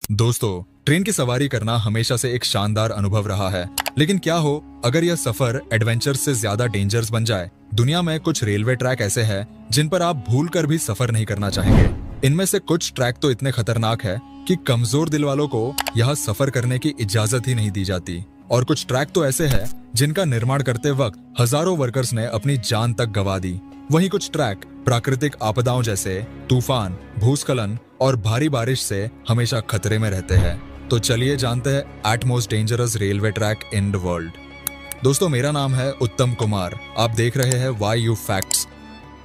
दोस्तों, ट्रेन की सवारी करना हमेशा से एक शानदार अनुभव रहा है, लेकिन क्या हो अगर यह सफर एडवेंचर से ज्यादा डेंजरस बन जाए। दुनिया में कुछ रेलवे ट्रैक ऐसे हैं जिन पर आप भूल कर भी सफर नहीं करना चाहेंगे। इनमें से कुछ ट्रैक तो इतने खतरनाक है कि कमजोर दिल वालों को यहाँ सफर करने की इजाजत ही नहीं दी जाती, और कुछ ट्रैक तो ऐसे हैं जिनका निर्माण करते वक्त हजारों वर्कर्स ने अपनी जान तक गंवा दी। वहीं कुछ ट्रैक प्राकृतिक आपदाओं जैसे तूफान, भूस्खलन और भारी बारिश से हमेशा खतरे में रहते हैं। तो चलिए जानते हैं at most dangerous railway track in the world. दोस्तों, मेरा नाम है उत्तम कुमार। आप देख रहे हैं Y U facts.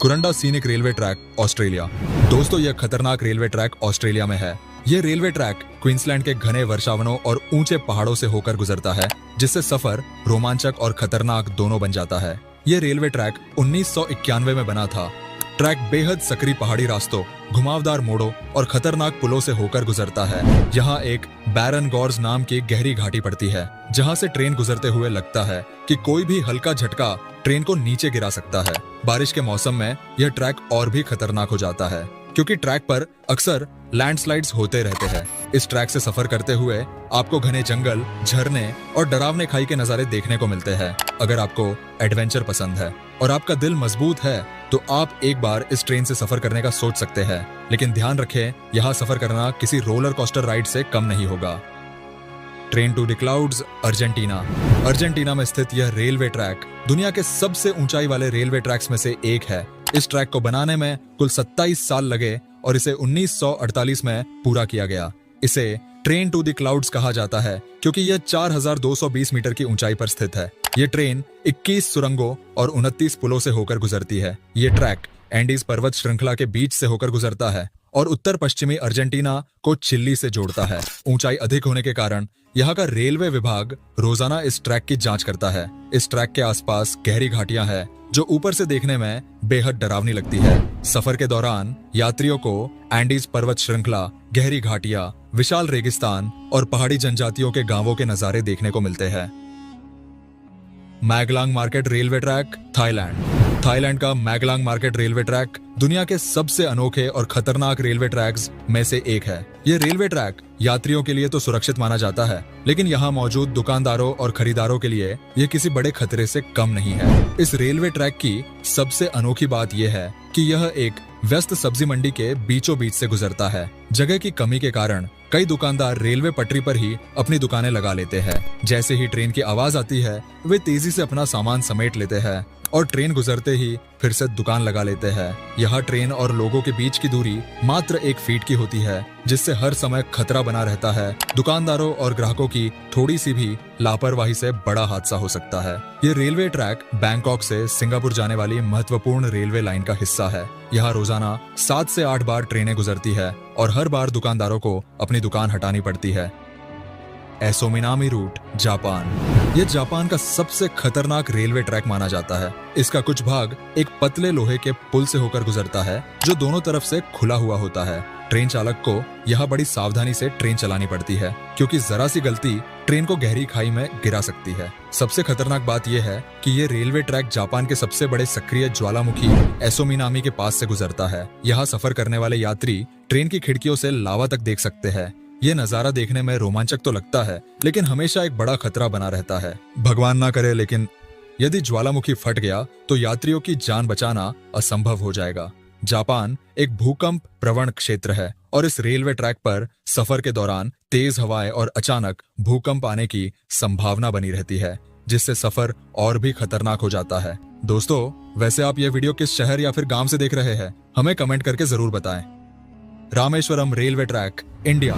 Kuranda scenic railway track, Australia. दोस्तों, यह खतरनाक रेलवे ट्रैक ऑस्ट्रेलिया में है। यह रेलवे ट्रैक क्वींसलैंड के घने वर्षावनों और ऊंचे पहाड़ों से होकर गुजरता है, जिससे सफर रोमांचक और खतरनाक दोनों बन जाता है। यह रेलवे ट्रैक 1991 में बना था। ट्रैक बेहद सकरी पहाड़ी रास्तों, घुमावदार मोड़ों और खतरनाक पुलों से होकर गुजरता है। यहाँ एक बैरन गॉर्ज नाम की गहरी घाटी पड़ती है, जहाँ से ट्रेन गुजरते हुए लगता है कि कोई भी हल्का झटका ट्रेन को नीचे गिरा सकता है। बारिश के मौसम में यह ट्रैक और भी खतरनाक हो जाता है, क्योंकि ट्रैक पर अक्सर लैंडस्लाइड्स होते रहते हैं। इस ट्रैक से सफर करते हुए आपको घने जंगल, झरने और डरावने खाई के नजारे देखने को मिलते हैं। अगर आपको एडवेंचर पसंद है और आपका दिल मजबूत है, तो आप एक बार इस ट्रेन से सफर करने का सोच सकते हैं। लेकिन ध्यान रखें, यहाँ सफर करना किसी रोलर कोस्टर राइड से कम नहीं होगा। Train to the clouds, Argentina. Argentina में स्थित यह रेलवे ट्रैक दुनिया के सबसे ऊंचाई वाले रेलवे ट्रैक्स में से एक है। इस ट्रैक को बनाने में कुल 27 साल लगे और इसे 1948 में पूरा किया गया। इसे ट्रेन टू द क्लाउड्स कहा जाता है क्योंकि यह 4220 मीटर की ऊंचाई पर स्थित है। ये ट्रेन 21 सुरंगों और 29 पुलों से होकर गुजरती है। ये ट्रैक एंडीज पर्वत श्रृंखला के बीच से होकर गुजरता है और उत्तर पश्चिमी अर्जेंटीना को चिली से जोड़ता है। ऊंचाई अधिक होने के कारण यहाँ का रेलवे विभाग रोजाना इस ट्रैक की जांच करता है। इस ट्रैक के आसपास गहरी घाटियां हैं जो ऊपर से देखने में बेहद डरावनी लगती है। सफर के दौरान यात्रियों को एंडीज पर्वत श्रृंखला, गहरी घाटियां, विशाल रेगिस्तान और पहाड़ी जनजातियों के गांवों के नजारे देखने को मिलते हैं। Maeklong market railway track, Thailand. Thailand का मैगलांग मार्केट रेलवे ट्रैक दुनिया के सबसे अनोखे और खतरनाक रेलवे ट्रैक्स में से एक है। यह रेलवे ट्रैक यात्रियों के लिए तो सुरक्षित माना जाता है, लेकिन यहाँ मौजूद दुकानदारों और खरीदारों के लिए यह किसी बड़े खतरे से कम नहीं है। इस रेलवे ट्रैक की सबसे अनोखी बात यह है कि यह एक व्यस्त सब्जी मंडी के बीचों बीच से गुजरता है। जगह की कमी के कारण कई दुकानदार रेलवे पटरी पर ही अपनी दुकानें लगा लेते हैं। जैसे ही ट्रेन की आवाज आती है, वे तेजी से अपना सामान समेट लेते हैं और ट्रेन गुजरते ही फिर से दुकान लगा लेते हैं। यहाँ ट्रेन और लोगों के बीच की दूरी मात्र 1 फीट की होती है, जिससे हर समय खतरा बना रहता है। दुकानदारों और ग्राहकों की थोड़ी सी भी लापरवाही से बड़ा हादसा हो सकता है। ये रेलवे ट्रैक बैंकॉक से सिंगापुर जाने वाली महत्वपूर्ण रेलवे लाइन का हिस्सा है। यहाँ रोजाना 7 से 8 बार ट्रेनें गुजरती है और हर बार दुकानदारों को अपनी दुकान हटानी पड़ती है। एसोमिनामी रूट, जापान। यह जापान का सबसे खतरनाक रेलवे ट्रैक माना जाता है। इसका कुछ भाग एक पतले लोहे के पुल से होकर गुजरता है, जो दोनों तरफ से खुला हुआ होता है। ट्रेन चालक को यहाँ बड़ी सावधानी से ट्रेन चलानी पड़ती है, क्योंकि जरा सी गलती ट्रेन को गहरी खाई में गिरा सकती है। सबसे खतरनाक बात यह है कि ये रेलवे ट्रैक जापान के सबसे बड़े सक्रिय ज्वालामुखी एसोमिनामी के पास से गुजरता है। यहाँ सफर करने वाले यात्री ट्रेन की खिड़कियों से लावा तक देख सकते हैं। ये नजारा देखने में रोमांचक तो लगता है, लेकिन हमेशा एक बड़ा खतरा बना रहता है। भगवान ना करे, लेकिन यदि ज्वालामुखी फट गया तो यात्रियों की जान बचाना असंभव हो जाएगा। जापान एक भूकंप प्रवण क्षेत्र है और इस रेलवे ट्रैक पर सफर के दौरान तेज हवाएं और अचानक भूकंप आने की संभावना बनी रहती है, जिससे सफर और भी खतरनाक हो जाता है। दोस्तों, वैसे आप ये वीडियो किस शहर या फिर गांव से देख रहे हैं, हमें कमेंट करके जरूर बताएं। Rameswaram railway track, India.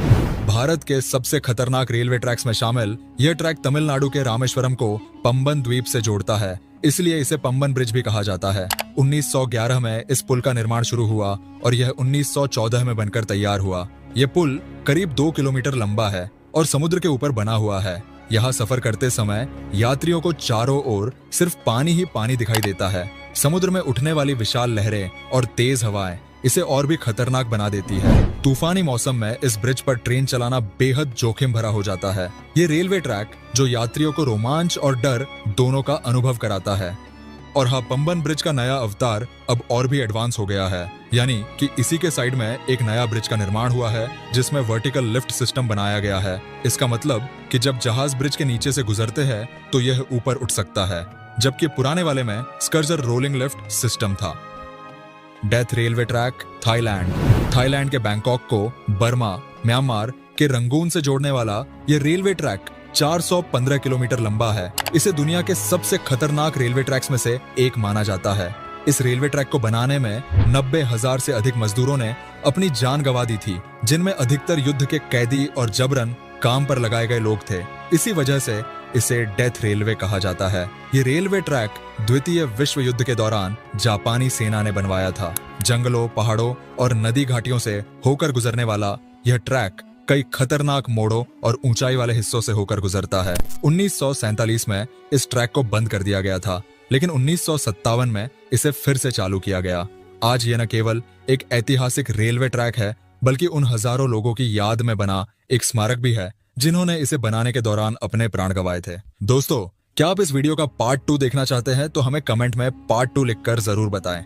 Bharat के सबसे खतरनाक रेलवे ट्रैक्स में शामिल यह ट्रैक तमिलनाडु के रामेश्वरम को पंबन द्वीप से जोड़ता है, इसलिए इसे पंबन ब्रिज भी कहा जाता है। 1911 में इस पुल का निर्माण शुरू हुआ और यह 1914 में बनकर तैयार हुआ। यह पुल करीब 2 किलोमीटर लंबा है और समुद्र के ऊपर बना हुआ है। यहाँ सफर करते समय यात्रियों को चारों ओर सिर्फ पानी ही पानी दिखाई देता है। समुद्र में उठने वाली विशाल लहरें और तेज हवाएं इसे और भी खतरनाक बना देती है। तूफानी मौसम में इस ब्रिज पर ट्रेन चलाना बेहद जोखिम भरा हो जाता है। ये रेलवे ट्रैक जो यात्रियों को रोमांच और डर दोनों का अनुभव कराता है। और हाँ, पंबन ब्रिज का नया अवतार अब और भी एडवांस हो गया है, यानी कि इसी के साइड में एक नया ब्रिज का निर्माण हुआ है जिसमें वर्टिकल लिफ्ट सिस्टम बनाया गया है। इसका मतलब कि जब जहाज ब्रिज के नीचे से गुजरते हैं तो यह ऊपर उठ सकता है, जबकि पुराने वाले में स्कर्जर रोलिंग लिफ्ट सिस्टम था। डेथ रेलवे ट्रैक थाईलैंड के बैंकॉक को बर्मा, म्यांमार के रंगून से जोड़ने वाला ये रेलवे ट्रैक 415 किलोमीटर लंबा है। इसे दुनिया के सबसे खतरनाक रेलवे ट्रैक्स में से एक माना जाता है। इस रेलवे ट्रैक को बनाने में 90,000 से अधिक मजदूरों ने अपनी जान गंवा दी थी, जिनमें अधिकतर युद्ध के कैदी और जबरन काम पर लगाए गए लोग थे। इसी वजह से इसे डेथ रेलवे कहा जाता है। ये रेलवे ट्रैक द्वितीय विश्व युद्ध के दौरान जापानी सेना ने बनवाया था। जंगलों, पहाड़ों और नदी घाटियों से होकर गुजरने वाला यह ट्रैक कई खतरनाक मोड़ों और ऊंचाई वाले हिस्सों से होकर गुजरता है। 1947 में इस ट्रैक को बंद कर दिया गया था, लेकिन 1957 में इसे फिर से चालू किया गया। आज यह न केवल एक ऐतिहासिक रेलवे ट्रैक है, बल्कि उन हजारों लोगों की याद में बना एक स्मारक भी है जिन्होंने इसे बनाने के दौरान अपने प्राण गंवाए थे। दोस्तों, क्या आप इस वीडियो का पार्ट 2 देखना चाहते हैं? तो हमें कमेंट में पार्ट 2 लिखकर जरूर बताएं।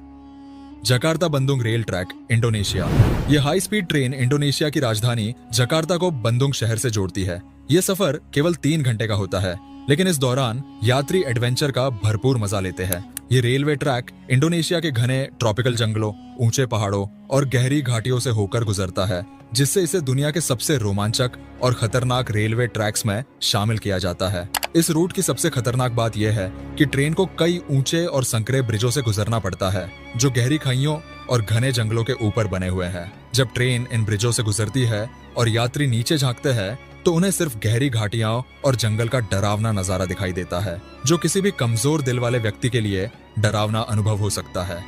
Jakarta Bandung rail track, Indonesia. यह हाई स्पीड ट्रेन इंडोनेशिया की राजधानी जकार्ता को बंदुंग शहर से जोड़ती है। यह सफर केवल 3 घंटे का होता है, लेकिन इस दौरान यात्री एडवेंचर का भरपूर मजा लेते हैं। ये रेलवे ट्रैक इंडोनेशिया के घने ट्रॉपिकल जंगलों, ऊंचे पहाड़ों और गहरी घाटियों से होकर गुजरता है, जिससे इसे दुनिया के सबसे रोमांचक और खतरनाक रेलवे ट्रैक्स में शामिल किया जाता है। इस रूट की सबसे खतरनाक बात यह है कि ट्रेन को कई ऊंचे और संकरे ब्रिजों से गुजरना पड़ता है, जो गहरी खाइयों और घने जंगलों के ऊपर बने हुए हैं। जब ट्रेन इन ब्रिजों से गुजरती है और यात्री नीचे झांकते हैं, तो उन्हें सिर्फ गहरी घाटियां और जंगल का डरावना नजारा दिखाई देता है, जो किसी भी कमजोर दिल वाले व्यक्ति के लिए डरावना अनुभव हो सकता है।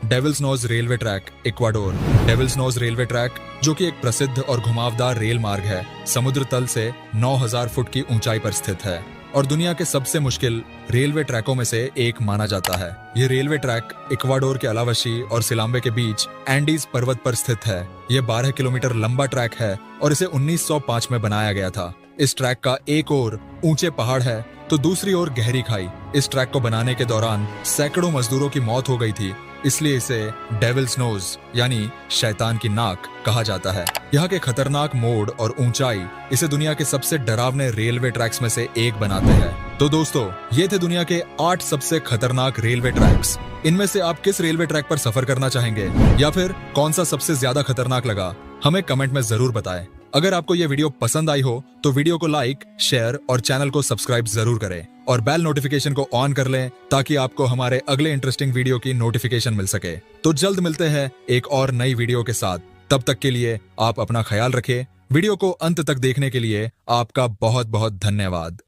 Devil's nose railway track, Ecuador. Devil's nose railway track, जो कि एक प्रसिद्ध और घुमावदार रेल मार्ग है, समुद्र तल से 9,000 फुट की ऊंचाई पर स्थित है और दुनिया के सबसे मुश्किल रेलवे ट्रैकों में से एक माना जाता है। ये रेलवे ट्रैक इक्वाडोर के अलावशी और सिलाम्बे के बीच एंडीज पर्वत पर स्थित है। यह 12 किलोमीटर लंबा ट्रैक है और इसे 1905 में बनाया गया था। इस ट्रैक का एक ओर ऊंचे पहाड़ है तो दूसरी ओर गहरी खाई। इस ट्रैक को बनाने के दौरान सैकड़ों मजदूरों की मौत हो गई थी, इसलिए इसे डेविल्स नोज यानी शैतान की नाक कहा जाता है। यहाँ के खतरनाक मोड़ और ऊंचाई इसे दुनिया के सबसे डरावने रेलवे ट्रैक्स में से एक बनाते हैं। तो दोस्तों, ये थे दुनिया के 8 सबसे खतरनाक रेलवे ट्रैक्स। इनमें से आप किस रेलवे ट्रैक पर सफर करना चाहेंगे, या फिर कौन सा सबसे ज्यादा खतरनाक लगा? हमें कमेंट में जरूर बताएं। अगर आपको यह वीडियो पसंद आई हो तो वीडियो को लाइक, शेयर और चैनल को सब्सक्राइब जरूर करें और बेल नोटिफिकेशन को ऑन कर लें, ताकि आपको हमारे अगले इंटरेस्टिंग वीडियो की नोटिफिकेशन मिल सके। तो जल्द मिलते हैं एक और नई वीडियो के साथ। तब तक के लिए आप अपना ख्याल रखें। वीडियो को अंत तक देखने के लिए आपका बहुत बहुत धन्यवाद।